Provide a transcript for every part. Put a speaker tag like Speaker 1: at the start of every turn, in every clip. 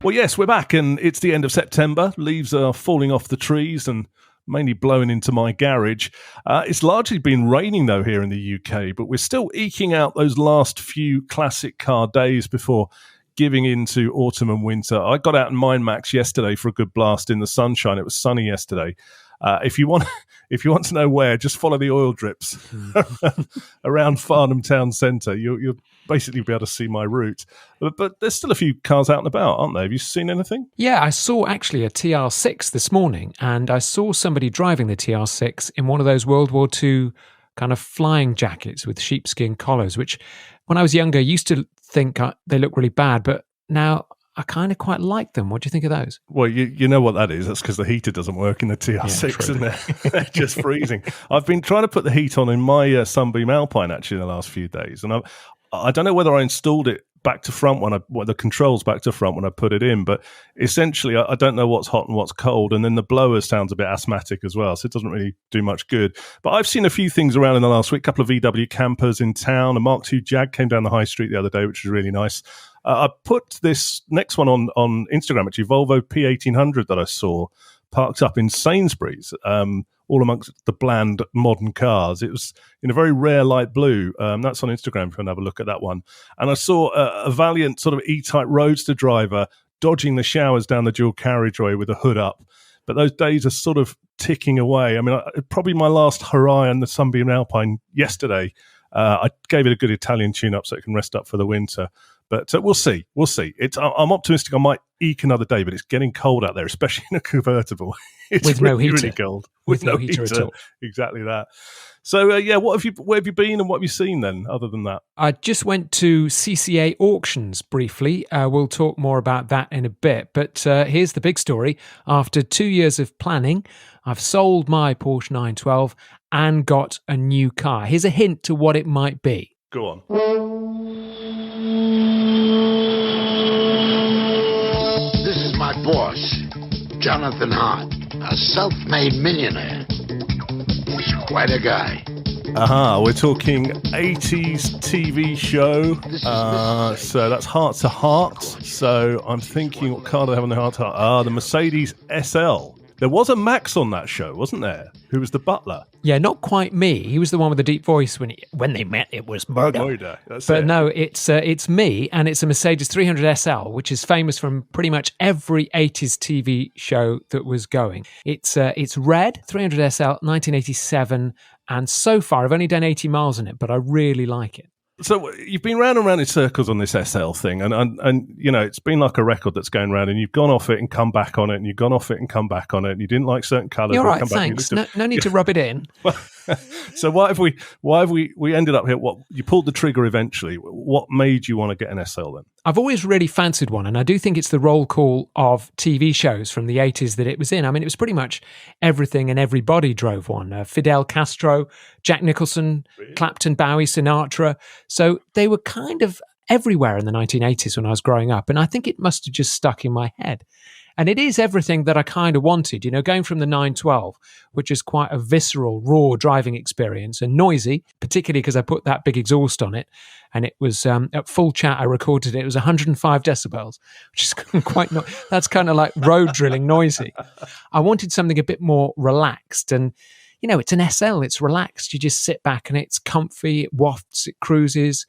Speaker 1: Well, yes, we're back, and it's the end of September. Leaves are falling off the trees and mainly blowing into my garage. It's largely been raining, though, here in the UK, but we're still eking out those last few classic car days before giving into autumn and winter. I got out in Mindmax yesterday for a good blast in the sunshine. It was sunny yesterday. If you want to know where, just follow the oil drips around Farnham Town Centre. You'll basically be able to see my route. But there's still a few cars out and about, aren't there? Have you seen anything?
Speaker 2: Yeah, I saw actually a TR6 this morning, and I saw somebody driving the TR6 in one of those World War II kind of flying jackets with sheepskin collars, which when I was younger, used to think they look really bad, but now I kind of quite like them. What do you think of those?
Speaker 1: Well, you know what that is. That's because the heater doesn't work in the TR6, isn't it? They're just freezing. I've been trying to put the heat on in my Sunbeam Alpine, actually, in the last few days. And I don't know whether I installed it back to front the controls back to front when I put it in, but essentially I don't know what's hot and what's cold, and then the blower sounds a bit asthmatic as well, so it doesn't really do much good. But I've seen a few things around in the last week, a couple of VW campers in town. A Mark II Jag came down the high street the other day, which was really nice. I put this next one on Instagram, actually, Volvo P1800 that I saw parked up in Sainsbury's, all amongst the bland modern cars. It was in a very rare light blue. That's on Instagram if you want to have a look at that one. And I saw a valiant sort of E-Type Roadster driver dodging the showers down the dual carriageway with a hood up. But those days are sort of ticking away. I mean, probably my last hurrah in the Sunbeam Alpine yesterday. I gave it a good Italian tune-up so it can rest up for the winter. But we'll see. I'm optimistic I might eke another day, but it's getting cold out there, especially in a convertible. It's
Speaker 2: with
Speaker 1: really,
Speaker 2: no heater.
Speaker 1: really cold.
Speaker 2: With no heater at all.
Speaker 1: Exactly that. So, where have you been and what have you seen then, other than that?
Speaker 2: I just went to CCA Auctions briefly. We'll talk more about that in a bit. But here's the big story. After 2 years of planning, I've sold my Porsche 912 and got a new car. Here's a hint to what it might be.
Speaker 1: Go on.
Speaker 3: This is my boss, Jonathan Hart, a self-made millionaire. He's quite a guy.
Speaker 1: We're talking 80s TV show. So that's Heart to Heart. So I'm thinking, what car do they have on the Heart to Heart? The Mercedes SL. There was a Max on that show, wasn't there? Who was the butler?
Speaker 2: Yeah, not quite me. He was the one with the deep voice. When they met, it was murder. But no, it's me, and it's a Mercedes 300 SL, which is famous from pretty much every 80s TV show that was going. It's red, 300 SL, 1987, and so far I've only done 80 miles in it, but I really like it.
Speaker 1: So you've been round and round in circles on this SL thing, and you know it's been like a record that's going round, and you've gone off it and come back on it, and you've gone off it and come back on it, and you didn't like certain colours.
Speaker 2: You're right, thanks. No need to rub it in.
Speaker 1: So why have we ended up here? What, you pulled the trigger eventually? What made you want to get an SL then?
Speaker 2: I've always really fancied one, and I do think it's the roll call of TV shows from the 80s that it was in. I mean, it was pretty much everything and everybody drove one. Fidel Castro, Jack Nicholson, really? Clapton, Bowie, Sinatra. So they were kind of everywhere in the 1980s when I was growing up, and I think it must have just stuck in my head. And it is everything that I kind of wanted, you know, going from the 912, which is quite a visceral, raw driving experience and noisy, particularly because I put that big exhaust on it. And it was at full chat, I recorded it. It was 105 decibels, which is quite not, that's kind of like road drilling noisy. I wanted something a bit more relaxed. And, you know, it's an SL, it's relaxed. You just sit back and it's comfy, it wafts, it cruises,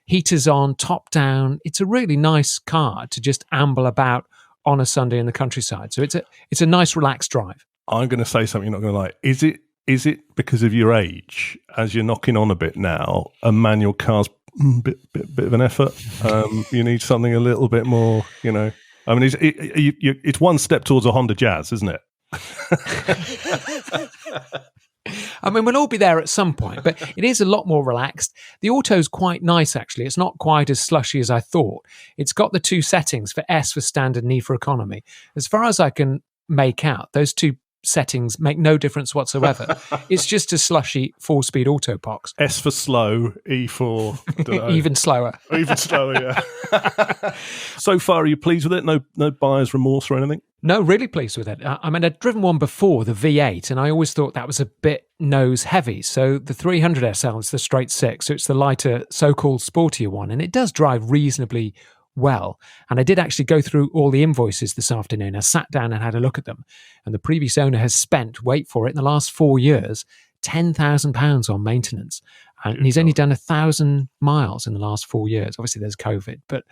Speaker 2: heaters on, top down. It's a really nice car to just amble about on a Sunday in the countryside. So it's a nice relaxed drive.
Speaker 1: I'm going to say something you're not going to like. Is it because of your age, as you're knocking on a bit now, a manual car's bit of an effort? You need something a little bit more, you know. I mean, it's one step towards a Honda Jazz, isn't it?
Speaker 2: I mean, we'll all be there at some point, but it is a lot more relaxed. The auto's quite nice, actually. It's not quite as slushy as I thought. It's got the two settings for S for standard and E for economy. As far as I can make out, those two settings make no difference whatsoever. It's just a slushy 4-speed auto box.
Speaker 1: S for slow, E for
Speaker 2: even slower.
Speaker 1: Even slower, yeah. So far, are you pleased with it? No buyer's remorse or anything?
Speaker 2: No, really pleased with it. I mean, I'd driven one before, the V8, and I always thought that was a bit nose heavy. So the 300 SL is the straight six, so it's the lighter, so-called sportier one, and it does drive reasonably well. And I did actually go through all the invoices this afternoon. I sat down and had a look at them. And the previous owner has spent, wait for it, in the last 4 years, £10,000 on maintenance. And he's only done 1,000 miles in the last 4 years. Obviously, there's COVID, but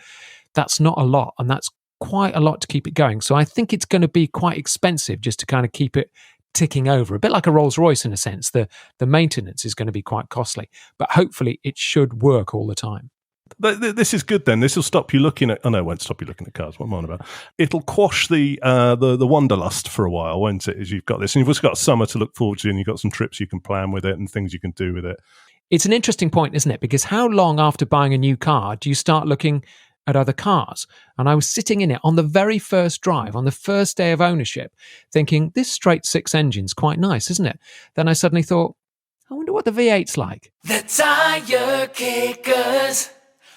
Speaker 2: that's not a lot. And that's quite a lot to keep it going. So I think it's going to be quite expensive just to kind of keep it ticking over, a bit like a Rolls Royce in a sense. The maintenance is going to be quite costly, but hopefully it should work all the time.
Speaker 1: This is good then. This will stop you looking at. Oh no, it won't stop you looking at cars. What am I on about? It'll quash the wanderlust for a while, won't it? As you've got this, and you've also got summer to look forward to, and you've got some trips you can plan with it and things you can do with it.
Speaker 2: It's an interesting point, isn't it? Because how long after buying a new car do you start looking at other cars? And I was sitting in it on the very first drive, on the first day of ownership, thinking this straight six engine's quite nice, isn't it? Then I suddenly thought, I wonder what the V8's like.
Speaker 4: The Tire Kickers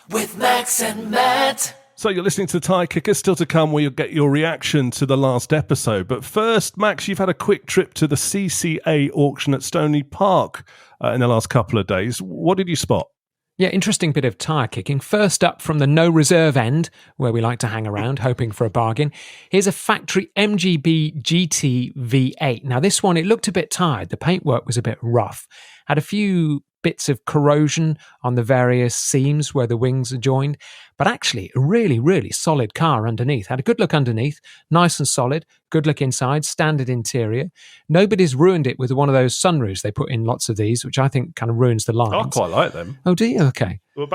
Speaker 4: with Max and Matt.
Speaker 1: So you're listening to the Tire Kickers. Still to come, where you'll get your reaction to the last episode. But first, Max, you've had a quick trip to the CCA auction at Stoney Park in the last couple of days. What did you spot?
Speaker 2: Yeah, interesting bit of tyre kicking. First up from the no reserve end, where we like to hang around, hoping for a bargain. Here's a factory MGB GT V8. Now this one, it looked a bit tired. The paintwork was a bit rough. Had a few bits of corrosion on the various seams where the wings are joined. But actually, a really, really solid car underneath. Had a good look underneath, nice and solid, good look inside, standard interior. Nobody's ruined it with one of those sunroofs they put in lots of these, which I think kind of ruins the lines.
Speaker 1: I quite like them.
Speaker 2: Oh, do you? Okay.
Speaker 1: Well,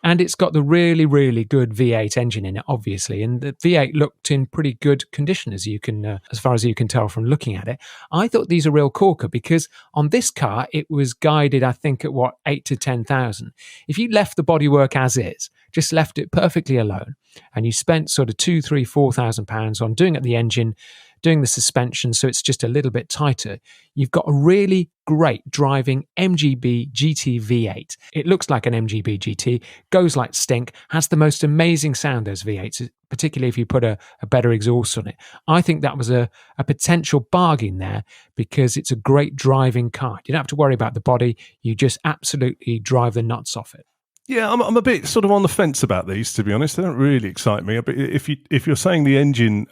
Speaker 2: and it's got the really, really good V8 engine in it, obviously, and the V8 looked in pretty good condition, as you can, as far as you can tell from looking at it. I thought these are real corker because on this car it was guided, I think, at 8 to 10,000. If you left the bodywork as is, just left it perfectly alone, and you spent sort of £2,000, £3,000 on doing up the engine, doing the suspension, so it's just a little bit tighter, you've got a really great driving MGB GT V8. It looks like an MGB GT, goes like stink, has the most amazing sound, those V8s, particularly if you put a better exhaust on it. I think that was a potential bargain there because it's a great driving car. You don't have to worry about the body, you just absolutely drive the nuts off it.
Speaker 1: Yeah, I'm a bit sort of on the fence about these, to be honest. They don't really excite me. But if you're saying the engine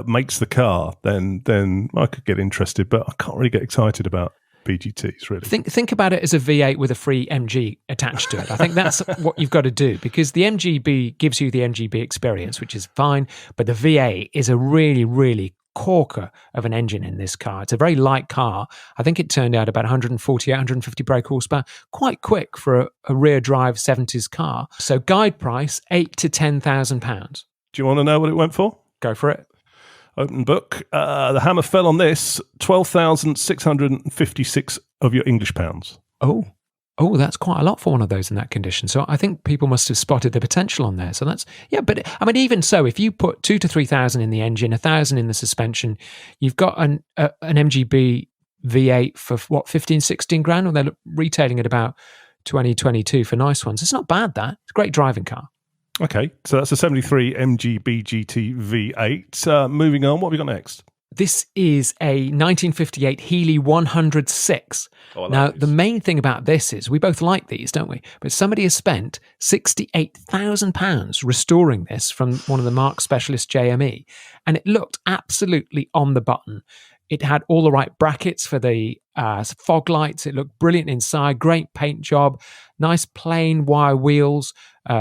Speaker 1: makes the car, then I could get interested. But I can't really get excited about BGTs, really.
Speaker 2: Think about it as a V8 with a free MG attached to it. I think that's what you've got to do, because the MGB gives you the MGB experience, which is fine. But the V8 is a really, really corker of an engine in this car. It's a very light car. I think it turned out about 148, 150 brake horsepower, quite quick for a rear drive 70s car. So guide price, £8,000 to £10,000.
Speaker 1: Do you want to know what it went for?
Speaker 2: Go for it.
Speaker 1: Open book. The hammer fell on this, 12,656 of your English pounds.
Speaker 2: Oh, that's quite a lot for one of those in that condition. So I think people must have spotted the potential on there. So that's, yeah, but I mean, even so, if you put 2,000 to 3,000 in the engine, 1,000 in the suspension, you've got an MGB V8 for what, 15, 16 grand? Or they're retailing at about 20, 22 for nice ones. It's not bad, that. It's a great driving car.
Speaker 1: Okay, so that's a 73 MGB GT V8. Moving on, what have we got next?
Speaker 2: This is a 1958 Healey 106. Now, the main thing about this is we both like these, don't we? But somebody has spent £68,000 restoring this from one of the Mark Specialist JME, and it looked absolutely on the button. It had all the right brackets for the fog lights. It looked brilliant inside, great paint job, nice plain wire wheels,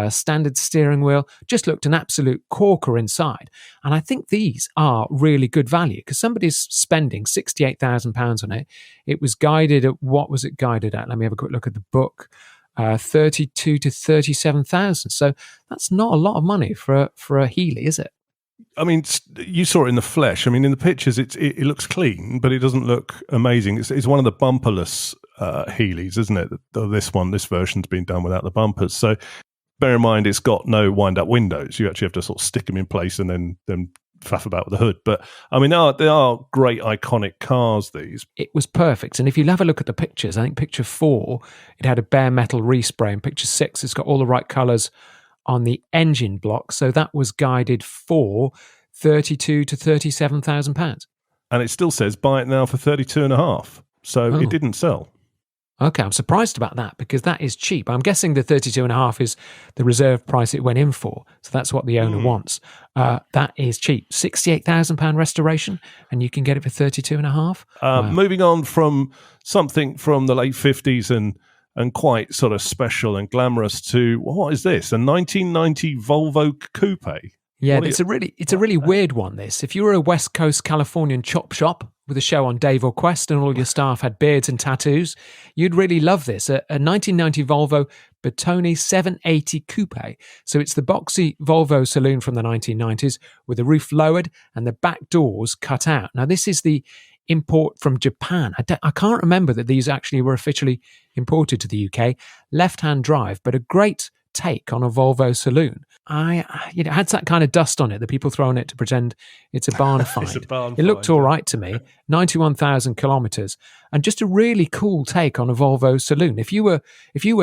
Speaker 2: standard steering wheel, just looked an absolute corker inside. And I think these are really good value because somebody's spending £68,000 on it. It was guided at, what was it guided at? Let me have a quick look at the book. 32 to 37,000. So that's not a lot of money for a Healey, is it?
Speaker 1: I mean, you saw it in the flesh. I mean, in the pictures, it looks clean, but it doesn't look amazing. It's one of the bumperless Healeys, isn't it? This version's been done without the bumpers. So bear in mind, it's got no wind-up windows. You actually have to sort of stick them in place and then faff about with the hood. But I mean, they are great, iconic cars, these. It
Speaker 2: was perfect. And if you have a look at the pictures, I think picture 4, it had a bare metal respray, and picture 6, it's got all the right colours on the engine block, so that was guided for £32,000 to £37,000.
Speaker 1: And it still says buy it now for 32.5. So it didn't sell.
Speaker 2: Okay, I'm surprised about that because that is cheap. I'm guessing the 32.5 is the reserve price it went in for. So that's what the owner wants. That is cheap. £68,000 restoration, and you can get it for 32.5. Wow.
Speaker 1: Moving on from something from the late 50s and quite sort of special and glamorous to, what is this? A 1990 Volvo Coupe?
Speaker 2: Yeah, it's a really weird one, this. If you were a West Coast Californian chop shop with a show on Dave or Quest and all your staff had beards and tattoos, you'd really love this. A 1990 Volvo Bertone 780 Coupe. So it's the boxy Volvo saloon from the 1990s with the roof lowered and the back doors cut out. Now, this is the import from Japan. I can't remember that these actually were officially imported to the UK. Left-hand drive, but a great take on a Volvo saloon. It had that kind of dust on it, the people throwing it to pretend it's a barn find. It looked all right to me. 91,000 kilometres, and just a really cool take on a Volvo saloon. If you were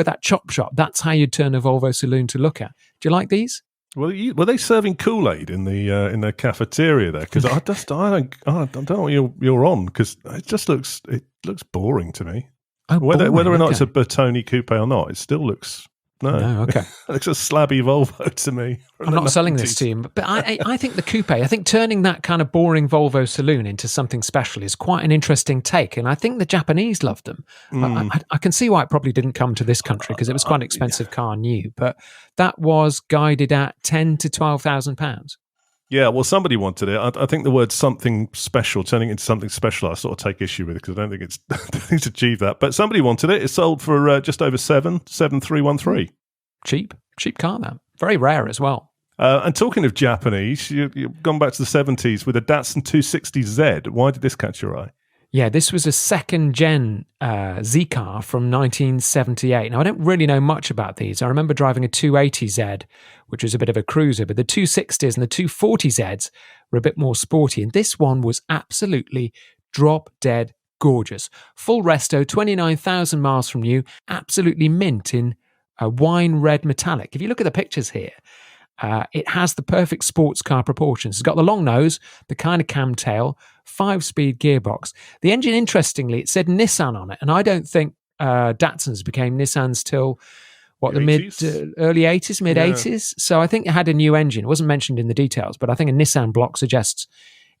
Speaker 2: that chop shop, that's how you'd turn a Volvo saloon to look at. Do you like these?
Speaker 1: Well, were they serving Kool-Aid in the cafeteria there? Because I don't know what you're on, because it looks boring to me.
Speaker 2: Oh,
Speaker 1: whether or not it's a Bertone coupe or not, it still looks. No,
Speaker 2: okay.
Speaker 1: It looks a slabby Volvo to me.
Speaker 2: I'm not selling this to you, but I think the coupe, I think turning that kind of boring Volvo saloon into something special is quite an interesting take, and I think the Japanese loved them. I can see why it probably didn't come to this country because it was quite an expensive car new, but that was guided at £10,000 to £12,000.
Speaker 1: Yeah, well, somebody wanted it. I think the word "something special," turning into something special, I sort of take issue with it because I don't think it's achieved that. But somebody wanted it. It sold for just over 7,313.
Speaker 2: Cheap car, man. Very rare as well.
Speaker 1: And talking of Japanese, you've gone back to the 70s with a Datsun 260Z. Why did this catch your eye?
Speaker 2: Yeah, this was a second-gen Z car from 1978. Now, I don't really know much about these. I remember driving a 280Z, which was a bit of a cruiser, but the 260s and the 240Zs were a bit more sporty, and this one was absolutely drop-dead gorgeous. Full resto, 29,000 miles from new, absolutely mint in a wine red metallic. If you look at the pictures here, it has the perfect sports car proportions. It's got the long nose, the kind of cam tail, 5-speed gearbox. The engine, interestingly, it said Nissan on it, and I don't think Datsuns became Nissans till early 80s, mid 80s. So I think it had a new engine. It wasn't mentioned in the details, but I think a Nissan block suggests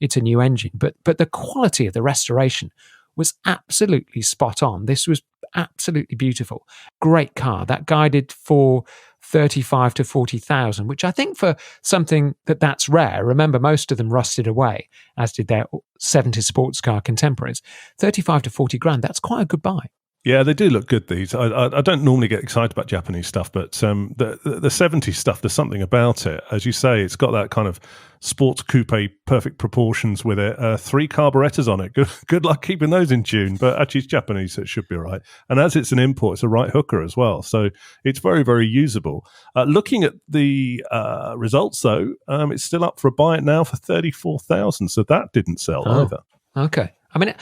Speaker 2: it's a new engine. But the quality of the restoration was absolutely spot on. This was absolutely beautiful. Great car. That guided for 35 to 40,000, which I think for something that's rare. Remember, most of them rusted away, as did their 70s sports car contemporaries. 35 to 40 grand. That's quite a good buy.
Speaker 1: Yeah, they do look good, these. I don't normally get excited about Japanese stuff, but the 70s stuff, there's something about it. As you say, it's got that kind of sports coupe, perfect proportions with it. 3 carburetors on it. Good luck keeping those in tune. But actually, it's Japanese, so it should be all right. And as it's an import, it's a right hooker as well. So it's very, very usable. Looking at the results, though, it's still up for a buy it now for 34,000. So that didn't sell either.
Speaker 2: Okay. I mean,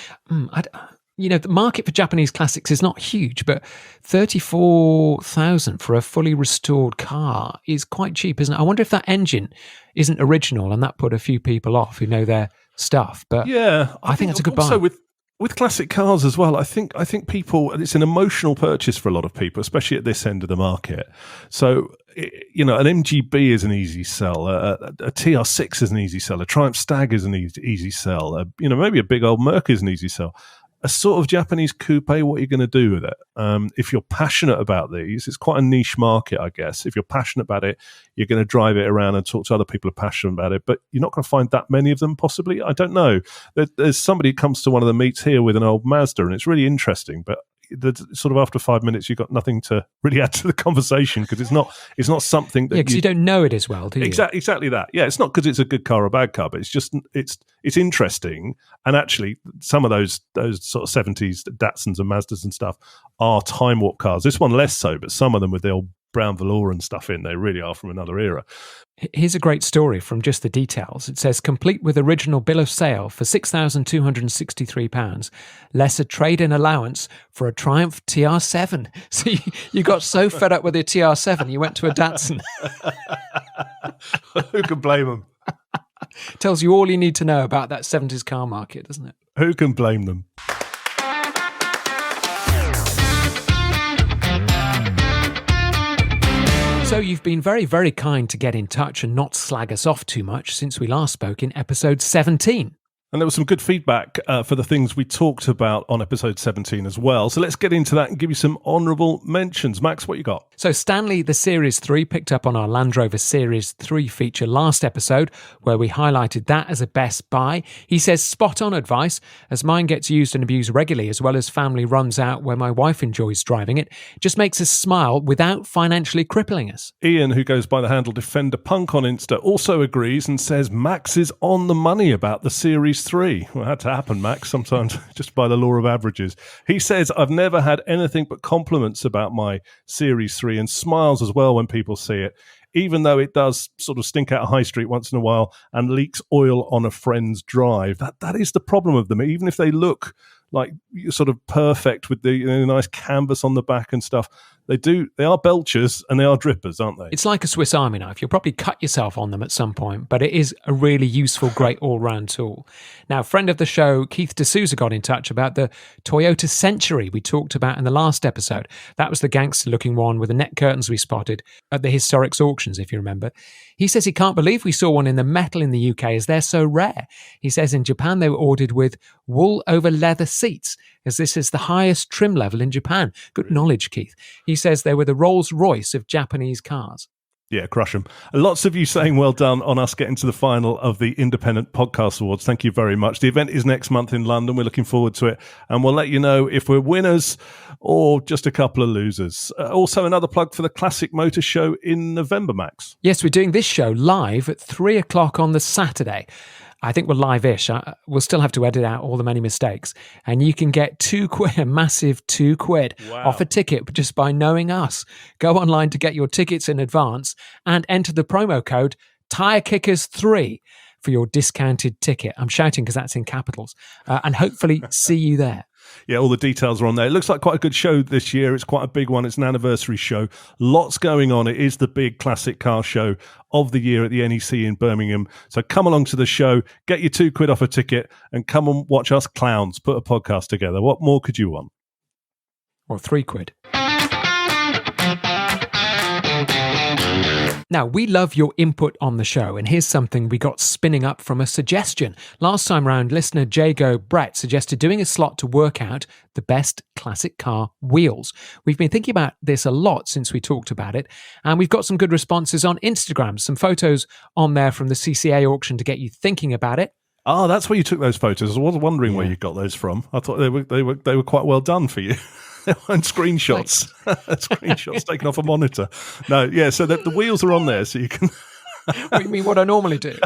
Speaker 2: the market for Japanese classics is not huge, but 34,000 for a fully restored car is quite cheap, isn't it? I wonder if that engine isn't original and that put a few people off who know their stuff. But yeah, I think that's a good buy.
Speaker 1: Also with classic cars as well, I think people, it's an emotional purchase for a lot of people, especially at this end of the market. So, an MGB is an easy sell, a TR6 is an easy sell, a Triumph Stag is an easy sell, maybe a big old Merc is an easy sell. A sort of Japanese coupe, what are you going to do with it? If you're passionate about these, it's quite a niche market, I guess. If you're passionate about it, you're going to drive it around and talk to other people who are passionate about it, but you're not going to find that many of them, possibly. I don't know. There's somebody who comes to one of the meets here with an old Mazda, and it's really interesting, but sort of after 5 minutes, you've got nothing to really add to the conversation because it's not something that
Speaker 2: because you don't know it as well, do you?
Speaker 1: Exactly that. Yeah, it's not because it's a good car or a bad car, but it's just it's interesting. And actually, some of those sort of 70s Datsuns and Mazdas and stuff are time warp cars. This one less so, but some of them with the old brown velour and stuff in, they really are from another era.
Speaker 2: Here's a great story from just the details. It says, complete with original bill of sale for £6,263, less a trade-in allowance for a Triumph TR7. So you got so fed up with your TR7, you went to a Datsun.
Speaker 1: Who can blame them?
Speaker 2: Tells you all you need to know about that 70s car market, doesn't it?
Speaker 1: Who can blame them?
Speaker 2: So you've been very, very kind to get in touch and not slag us off too much since we last spoke in episode 17.
Speaker 1: And there was some good feedback for the things we talked about on episode 17 as well. So let's get into that and give you some honourable mentions. Max, what you got?
Speaker 2: So Stanley, the Series 3, picked up on our Land Rover Series 3 feature last episode, where we highlighted that as a best buy. He says, spot on advice, as mine gets used and abused regularly, as well as family runs out where my wife enjoys driving it. Just makes us smile without financially crippling us.
Speaker 1: Ian, who goes by the handle Defender Punk on Insta, also agrees and says Max is on the money about the Series 3. Well, it had to happen, Max, sometimes just by the law of averages. He says, I've never had anything but compliments about my Series 3 and smiles as well when people see it, even though it does sort of stink out a high street once in a while and leaks oil on a friend's drive. That is the problem of them. Even if they look like sort of perfect with the nice canvas on the back and stuff, they are belchers and they are drippers, aren't they?
Speaker 2: It's like a Swiss Army knife. You'll probably cut yourself on them at some point, but it is a really useful, great all-round tool. Now, friend of the show, Keith D'Souza, got in touch about the Toyota Century we talked about in the last episode. That was the gangster-looking one with the net curtains we spotted at the Historics auctions, if you remember. He says he can't believe we saw one in the metal in the UK as they're so rare. He says in Japan they were ordered with wool over leather seats, as this is the highest trim level in Japan. Good knowledge, Keith. He says they were the Rolls-Royce of Japanese cars.
Speaker 1: Yeah, crush them. Lots of you saying well done on us getting to the final of the Independent Podcast Awards. Thank you very much. The event is next month in London. We're looking forward to it. And we'll let you know if we're winners or just a couple of losers. Also, another plug for the Classic Motor Show in November, Max.
Speaker 2: Yes, we're doing this show live at 3 o'clock on the Saturday. I think we're live-ish. We'll still have to edit out all the many mistakes. And you can get £2, a massive £2 off a ticket just by knowing us. Go online to get your tickets in advance and enter the promo code TIREKICKERS3 for your discounted ticket. I'm shouting because that's in capitals. And hopefully see you there.
Speaker 1: Yeah, all the details are on there. It looks like quite a good show this year. It's quite a big one. It's an anniversary show. Lots going on. It is the big classic car show of the year at the NEC in Birmingham. So come along to the show, get your £2 off a ticket, and come and watch us clowns put a podcast together. What more could you want?
Speaker 2: Or £3. Now, we love your input on the show, and here's something we got spinning up from a suggestion. Last time round, listener Jago Brett suggested doing a slot to work out the best classic car wheels. We've been thinking about this a lot since we talked about it, and we've got some good responses on Instagram, some photos on there from the CCA auction to get you thinking about it.
Speaker 1: Oh, that's where you took those photos. I was wondering where you got those from. I thought they were quite well done for you. And screenshots, screenshots taken off a monitor. No, yeah. So the wheels are on there, so you can.
Speaker 2: What do you mean? What I normally do?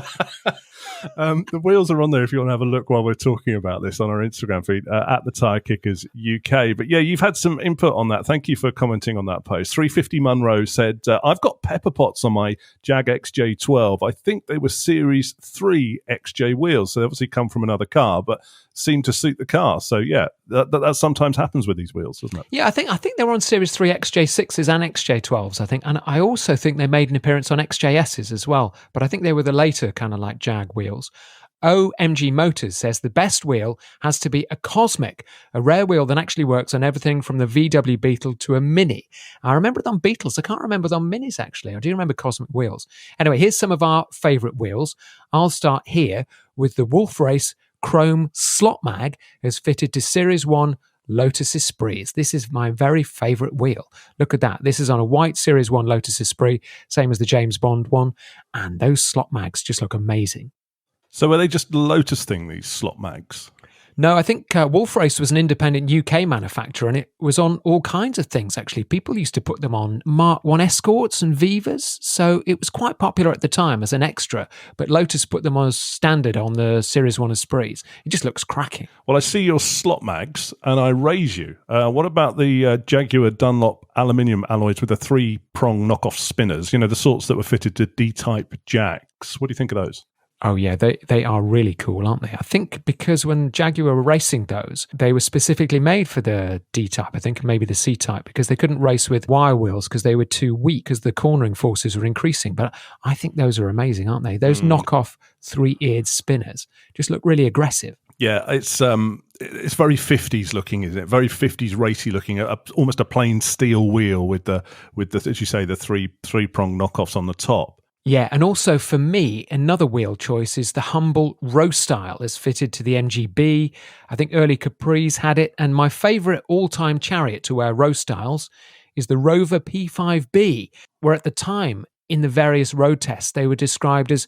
Speaker 1: The wheels are on there if you want to have a look while we're talking about this on our Instagram feed at the Tire Kickers UK. But yeah, you've had some input on that. Thank you for commenting on that post. 350 Munro said, I've got pepper pots on my Jag XJ12. I think they were Series 3 XJ wheels. So they obviously come from another car, but seem to suit the car. So yeah, that sometimes happens with these wheels, doesn't it?
Speaker 2: Yeah, I think they were on Series 3 XJ6s and XJ12s, I think. And I also think they made an appearance on XJSs as well. But I think they were the later kind of like Jag wheels. OMG Motors says the best wheel has to be a Cosmic, a rare wheel that actually works on everything from the VW Beetle to a Mini. I remember it on Beetles. I can't remember it on Minis, actually. I do remember Cosmic wheels. Anyway, here's some of our favourite wheels. I'll start here with the Wolf Race Chrome Slot Mag as fitted to Series 1 Lotus Esprits. This is my very favourite wheel. Look at that. This is on a white Series 1 Lotus Esprit, same as the James Bond one. And those slot mags just look amazing.
Speaker 1: So are they just the Lotus thing, these slot mags?
Speaker 2: No, I think Wolf Race was an independent UK manufacturer, and it was on all kinds of things, actually. People used to put them on Mark 1 Escorts and Vivas, so it was quite popular at the time as an extra, but Lotus put them on as standard on the Series 1 Esprits. It just looks cracking.
Speaker 1: Well, I see your slot mags, and I raise you. What about the Jaguar Dunlop aluminium alloys with the 3-prong knockoff spinners, the sorts that were fitted to D-type jacks? What do you think of those?
Speaker 2: Oh, yeah, they are really cool, aren't they? I think because when Jaguar were racing those, they were specifically made for the D-type, I think, and maybe the C-type, because they couldn't race with wire wheels because they were too weak because the cornering forces were increasing. But I think those are amazing, aren't they? Those knockoff 3-eared spinners just look really aggressive.
Speaker 1: Yeah, it's very 50s looking, isn't it? Very 50s racy looking. Almost a plain steel wheel with the as you say, the three-prong knockoffs on the top.
Speaker 2: Yeah, and also for me, another wheel choice is the humble row style as fitted to the MGB. I think early Capris had it, and my favourite all-time chariot to wear row styles is the Rover P5B, where at the time in the various road tests they were described as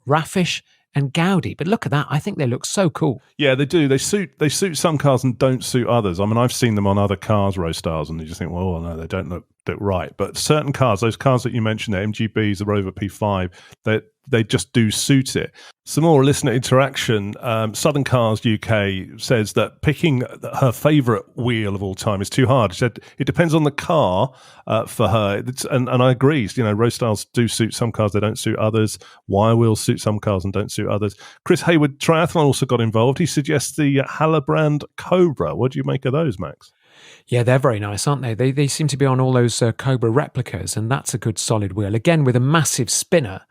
Speaker 2: raffish and gaudy. But look at that, I think they look so cool.
Speaker 1: Yeah, they do. They suit some cars and don't suit others. I mean, I've seen them on other cars, row styles, and you just think, well, no, they don't look right. But certain cars, those cars that you mentioned, the MGBs, the Rover P5, they just do suit it. Some more listener interaction. Southern Cars UK says that picking her favourite wheel of all time is too hard. She said it depends on the car for her. And I agree. You know, row styles do suit some cars, they don't suit others. Wire wheels suit some cars and don't suit others. Chris Hayward, Triathlon, also got involved. He suggests the Hallebrand Cobra. What do you make of those, Max?
Speaker 2: Yeah, they're very nice, aren't they? They seem to be on all those Cobra replicas, and that's a good solid wheel. Again, with a massive spinner.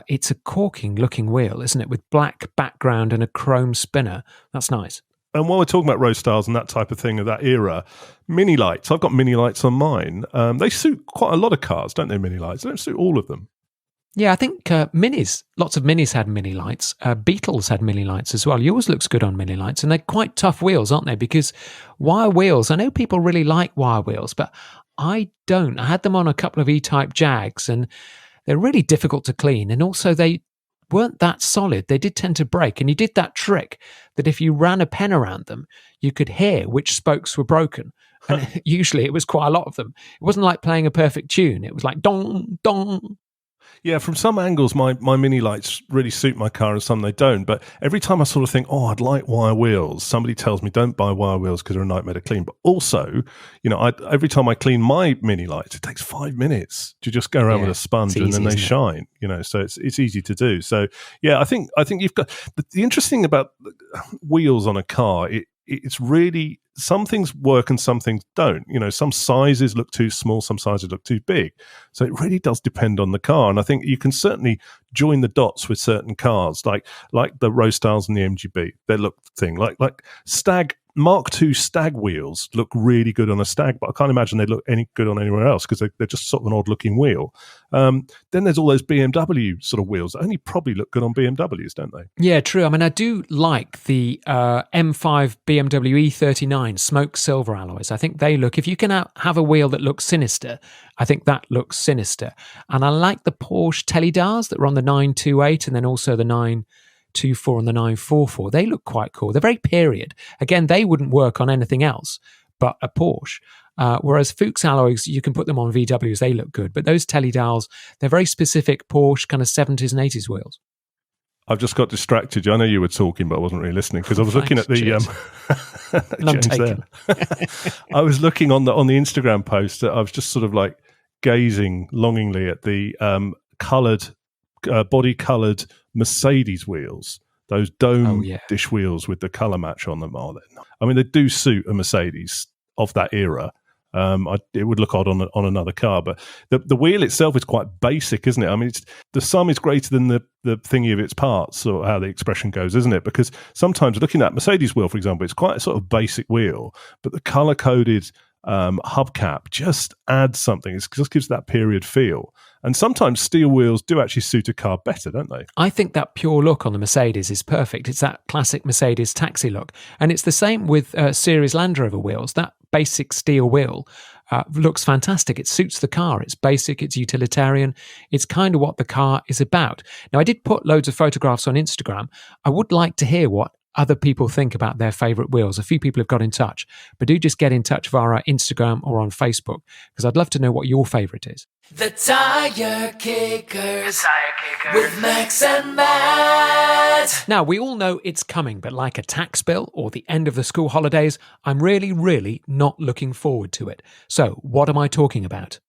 Speaker 2: It's a corking-looking wheel, isn't it? With black background and a chrome spinner. That's nice.
Speaker 1: And while we're talking about row styles and that type of thing of that era, mini lights. I've got mini lights on mine. They suit quite a lot of cars, don't they, mini lights? They don't suit all of them.
Speaker 2: Yeah, I think minis, lots of minis had mini lights. Beetles had mini lights as well. Yours looks good on mini lights, and they're quite tough wheels, aren't they? Because wire wheels, I know people really like wire wheels, but I don't. I had them on a couple of E-Type Jags, and they're really difficult to clean. And also they weren't that solid. They did tend to break. And you did that trick that if you ran a pen around them, you could hear which spokes were broken. And usually it was quite a lot of them. It wasn't like playing a perfect tune. It was like dong, dong.
Speaker 1: Yeah, from some angles, my mini lights really suit my car and some they don't. But every time I sort of think, oh, I'd like wire wheels, somebody tells me don't buy wire wheels because they're a nightmare to clean. But also, you know, every time I clean my mini lights, it takes 5 minutes to just go around with a sponge and then they shine, you know, so it's easy to do. So, yeah, I think you've got the interesting about wheels on a car, it's really, some things work and some things don't. You know, some sizes look too small, some sizes look too big. So it really does depend on the car. And I think you can certainly join the dots with certain cars, like the row styles and the MGB. They look thing like Stag Mark II Stag wheels look really good on a Stag, but I can't imagine they look any good on anywhere else because they're just sort of an odd looking wheel. Then there's all those BMW sort of wheels that only probably look good on BMWs, don't they?
Speaker 2: Yeah, true. I mean, I do like the M5 BMW E39 smoke silver alloys. I think they look, if you can have a wheel that looks sinister, I think that looks sinister. And I like the Porsche Teledars that were on the 928 and then also the 924 and the 944. They look quite cool. They're very period. Again, they wouldn't work on anything else but a Porsche. Whereas Fuchs alloys, you can put them on VWs. They look good. But those Teledars, they're very specific Porsche kind of 70s and 80s wheels.
Speaker 1: I've just got distracted. I know you were talking, but I wasn't really listening because I was looking at the. I was looking on the Instagram post. I was just sort of like gazing longingly at the body-coloured Mercedes wheels. Those dome dish wheels with the colour match on them. I mean, they do suit a Mercedes of that era. It would look odd on another car, but the wheel itself is quite basic, isn't it? I mean, the sum is greater than the thingy of its parts, or how the expression goes, isn't it? Because sometimes looking at Mercedes wheel, for example, it's quite a sort of basic wheel, but the color-coded hubcap just adds something. It just gives that period feel. And sometimes steel wheels do actually suit a car better, don't they?
Speaker 2: I think that pure look on the Mercedes is perfect. It's that classic Mercedes taxi look. And it's the same with series Land Rover wheels. That basic steel wheel looks fantastic. It suits the car. It's basic. It's utilitarian. It's kind of what the car is about. Now, I did put loads of photographs on Instagram. I would like to hear what other people think about their favourite wheels. A few people have got in touch, but do just get in touch via our Instagram or on Facebook, because I'd love to know what your favourite is.
Speaker 4: The Tire Kickers with Max and Matt.
Speaker 2: Now, we all know it's coming, but like a tax bill or the end of the school holidays, I'm really, really not looking forward to it. So, what am I talking about?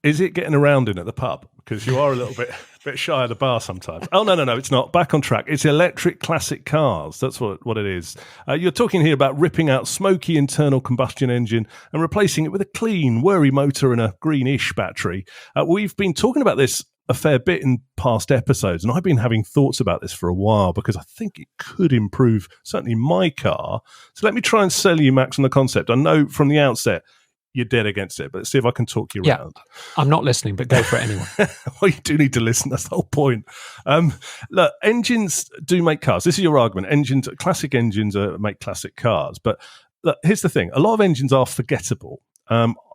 Speaker 1: Is it getting around in at the pub? Because you are a little bit shy at the bar sometimes. Oh, no, it's not. Back on track. It's electric classic cars. That's what it is. You're talking here about ripping out smoky internal combustion engine and replacing it with a clean, whirry motor and a greenish battery. We've been talking about this a fair bit in past episodes, and I've been having thoughts about this for a while because I think it could improve certainly my car. So let me try and sell you, Max, on the concept. I know from the outset you're dead against it, but let's see if I can talk you around.
Speaker 2: I'm not listening, but go for it anyway.
Speaker 1: Well, you do need to listen. That's the whole point. Look, engines do make cars. This is your argument. Classic engines make classic cars. But look, here's the thing. A lot of engines are forgettable.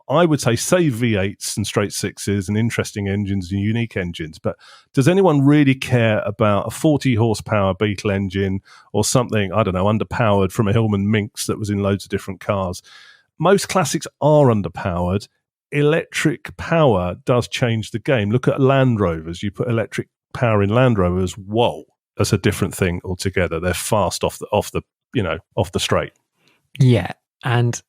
Speaker 1: I would say save V8s and straight sixes and interesting engines and unique engines. But does anyone really care about a 40 horsepower Beetle engine or something, I don't know, underpowered from a Hillman Minx that was in loads of different cars? Most classics are underpowered. Electric power does change the game. Look at Land Rovers. You put electric power in Land Rovers, whoa, that's a different thing altogether. They're fast off the straight.
Speaker 2: Yeah, and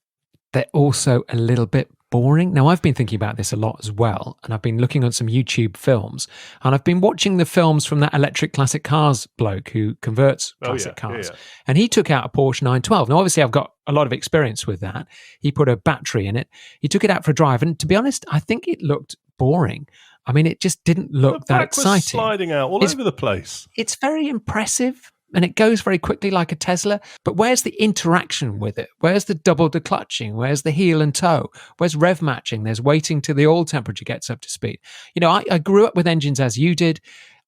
Speaker 2: they're also a little bit boring. Now, I've been thinking about this a lot as well, and I've been looking at some YouTube films, and I've been watching the films from that electric classic cars bloke who converts classic cars. Yeah. And he took out a Porsche 912. Now, obviously, I've got a lot of experience with that. He put a battery in it. He took it out for a drive, and to be honest, I think it looked boring. I mean, it just didn't look that exciting.
Speaker 1: Was sliding out all over the place.
Speaker 2: It's very impressive. And it goes very quickly like a Tesla. But where's the interaction with it? Where's the double declutching? Where's the heel and toe? Where's rev matching? There's waiting till the oil temperature gets up to speed. You know, I grew up with engines as you did.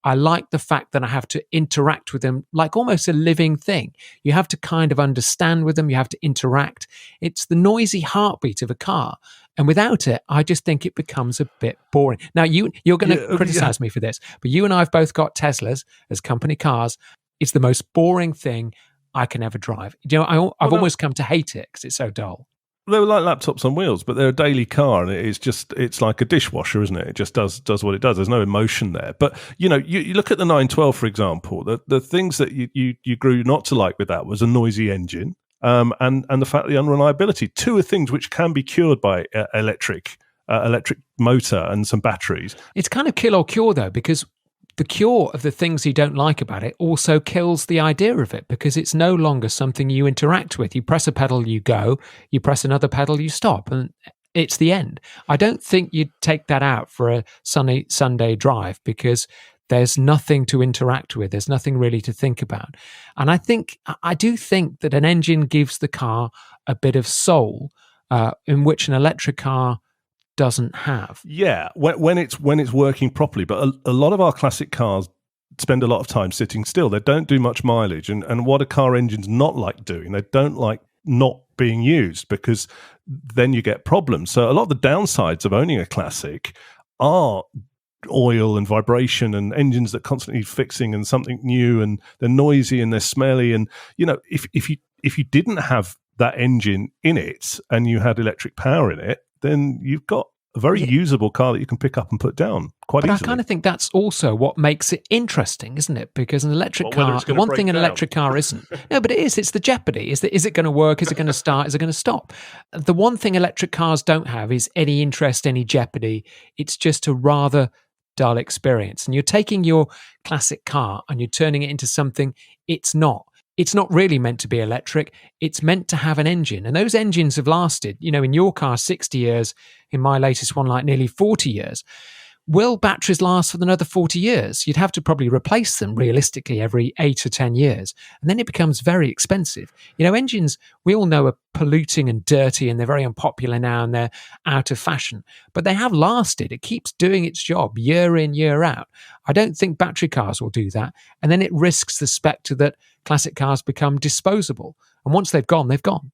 Speaker 2: I like the fact that I have to interact with them like almost a living thing. You have to kind of understand with them. You have to interact. It's the noisy heartbeat of a car. And without it, I just think it becomes a bit boring. Now, you're going to criticize me for this, but you and I have both got Teslas as company cars. It's the most boring thing I can ever drive. You know, I've almost come to hate it because it's so dull.
Speaker 1: They were like laptops on wheels, but they're a daily car, and it's like a dishwasher, isn't it? It just does what it does. There's no emotion there. But you know, you look at the 912, for example. The things that you grew not to like with that was a noisy engine, and the fact the unreliability. Two are things which can be cured by electric motor and some batteries.
Speaker 2: It's kind of kill or cure though, because the cure of the things you don't like about it also kills the idea of it, because it's no longer something you interact with. You press a pedal, you go. You press another pedal, you stop. And it's the end. I don't think you'd take that out for a sunny Sunday drive because there's nothing to interact with. There's nothing really to think about. And I do think that an engine gives the car a bit of soul, in which an electric car doesn't have.
Speaker 1: Yeah, when it's working properly. But a lot of our classic cars spend a lot of time sitting still. They don't do much mileage. And what a car engine's not like doing, they don't like not being used, because then you get problems. So a lot of the downsides of owning a classic are oil and vibration and engines that constantly fixing and something new, and they're noisy and they're smelly. And you know, if you didn't have that engine in it and you had electric power in it, then you've got a very usable car that you can pick up and put down quite easily.
Speaker 2: But I kind of think that's also what makes it interesting, isn't it? Because an electric car, the one thing an electric car isn't. No, but it is. It's the jeopardy. Is it going to work? Is it going to start? Is it going to stop? The one thing electric cars don't have is any interest, any jeopardy. It's just a rather dull experience. And you're taking your classic car and you're turning it into something it's not. It's not really meant to be electric. It's meant to have an engine. And those engines have lasted, you know, in your car, 60 years, in my latest one, like nearly 40 years. Will batteries last for another 40 years? You'd have to probably replace them realistically every 8 or 10 years. And then it becomes very expensive. You know, engines, we all know, are polluting and dirty, and they're very unpopular now and they're out of fashion. But they have lasted. It keeps doing its job year in, year out. I don't think battery cars will do that. And then it risks the spectre that classic cars become disposable. And once they've gone, they've gone.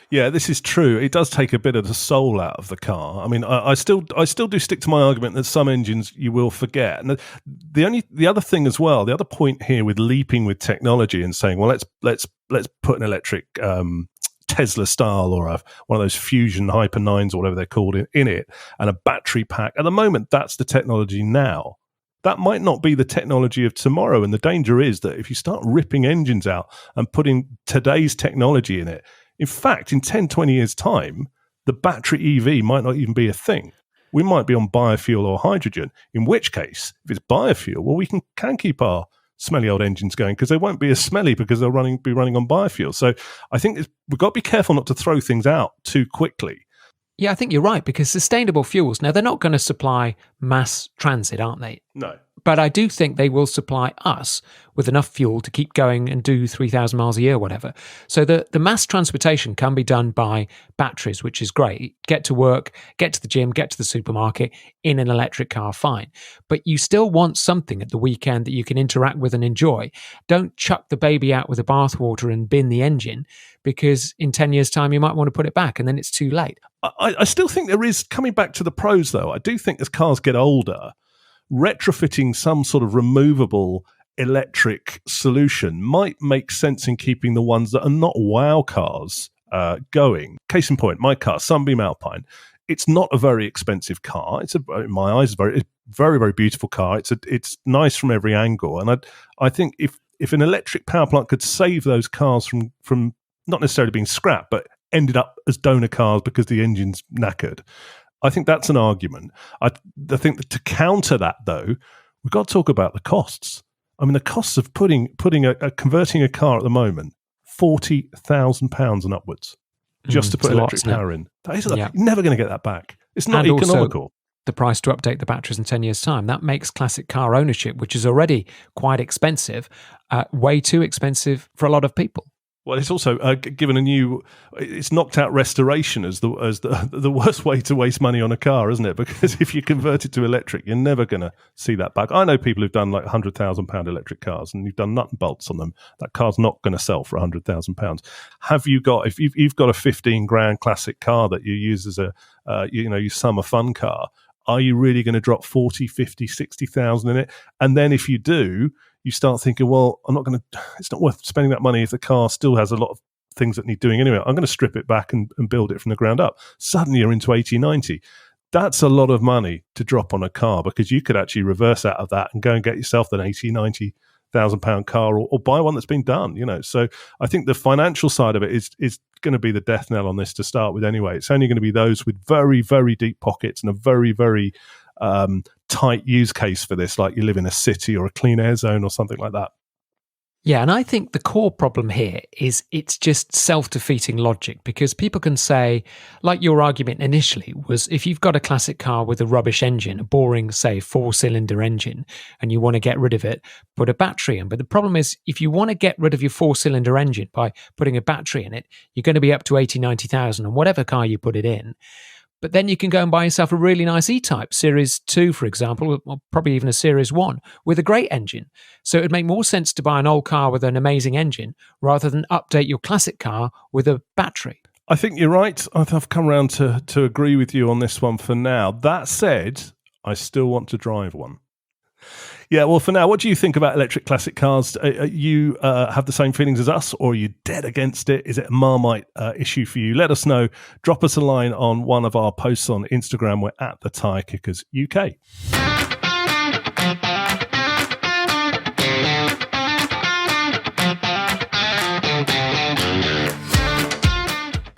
Speaker 1: Yeah, this is true. It does take a bit of the soul out of the car. I mean, I still do stick to my argument that some engines you will forget. And the other thing as well, the other point here with leaping with technology and saying, well, let's put an electric Tesla style or one of those Fusion Hyper 9s or whatever they're called in it, and a battery pack. At the moment, that's the technology now. That might not be the technology of tomorrow. And the danger is that if you start ripping engines out and putting today's technology in it, in fact, in 10, 20 years' time, the battery EV might not even be a thing. We might be on biofuel or hydrogen, in which case, if it's biofuel, well, we can keep our smelly old engines going because they won't be as smelly because they'll be running on biofuel. So I think we've got to be careful not to throw things out too quickly.
Speaker 2: Yeah, I think you're right, because sustainable fuels, now they're not going to supply mass transit, aren't they?
Speaker 1: No.
Speaker 2: But I do think they will supply us with enough fuel to keep going and do 3,000 miles a year, whatever. So the mass transportation can be done by batteries, which is great. Get to work, get to the gym, get to the supermarket in an electric car, fine. But you still want something at the weekend that you can interact with and enjoy. Don't chuck the baby out with the bathwater and bin the engine, because in 10 years' time you might want to put it back and then it's too late.
Speaker 1: I still think there is, coming back to the pros though, I do think as cars get older, retrofitting some sort of removable electric solution might make sense in keeping the ones that are not wow cars going. Case in point, my car, Sunbeam Alpine, it's not a very expensive car. It's in my eyes, very, very beautiful car. It's nice from every angle, and I think if an electric power plant could save those cars from not necessarily being scrapped, but ended up as donor cars because the engine's knackered, I think that's an argument. I think that to counter that, though, we've got to talk about the costs. I mean, the costs of converting a car at the moment, £40,000 and upwards, just to put electric power in. That is, You're never going to get that back. It's not economical.
Speaker 2: Also, the price to update the batteries in 10 years' time, that makes classic car ownership, which is already quite expensive, way too expensive for a lot of people.
Speaker 1: Well, it's also it's knocked out restoration as the worst way to waste money on a car, isn't it? Because if you convert it to electric, you're never going to see that back. I know people who've done like £100,000 electric cars, and you've done nut and bolts on them. That car's not going to sell for £100,000. Have you got, if you've got a 15 grand classic car that you use as a your summer fun car, are you really going to drop 40, 50, 60,000 in it? And then if you do, you start thinking, well, it's not worth spending that money if the car still has a lot of things that need doing anyway. I'm going to strip it back and build it from the ground up. Suddenly you're into 80, 90. That's a lot of money to drop on a car, because you could actually reverse out of that and go and get yourself an 80, 90,000 pound car, or buy one that's been done, So I think the financial side of it is going to be the death knell on this to start with anyway. It's only going to be those with very, very deep pockets and a very, very tight use case for this, like you live in a city or a clean air zone or something like that.
Speaker 2: Yeah, and I think the core problem here is it's just self-defeating logic, because people can say, like your argument initially was, if you've got a classic car with a rubbish engine, a boring, say, 4-cylinder engine, and you want to get rid of it, put a battery in. But the problem is, if you want to get rid of your 4-cylinder engine by putting a battery in it, you're going to be up to 80, 90,000 on whatever car you put it in. But then you can go and buy yourself a really nice E-Type, Series 2, for example, or probably even a Series 1, with a great engine. So it would make more sense to buy an old car with an amazing engine rather than update your classic car with a battery.
Speaker 1: I think you're right. I've come around to agree with you on this one for now. That said, I still want to drive one. Yeah, well, for now, what do you think about electric classic cars? You have the same feelings as us, or are you dead against it? Is it a Marmite issue for you? Let us know. Drop us a line on one of our posts on Instagram. We're at the Tyre Kickers UK.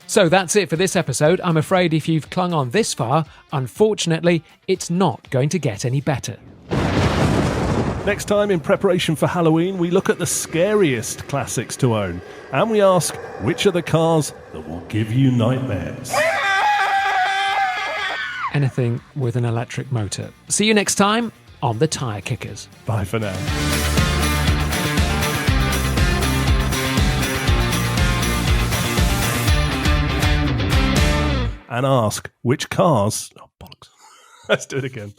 Speaker 2: So that's it for this episode. I'm afraid if you've clung on this far, unfortunately, it's not going to get any better.
Speaker 1: Next time, in preparation for Halloween, we look at the scariest classics to own, and we ask, which are the cars that will give you nightmares?
Speaker 2: Anything with an electric motor. See you next time on the Tyre Kickers.
Speaker 1: Bye for now. And ask, which cars... Oh, bollocks. Let's do it again.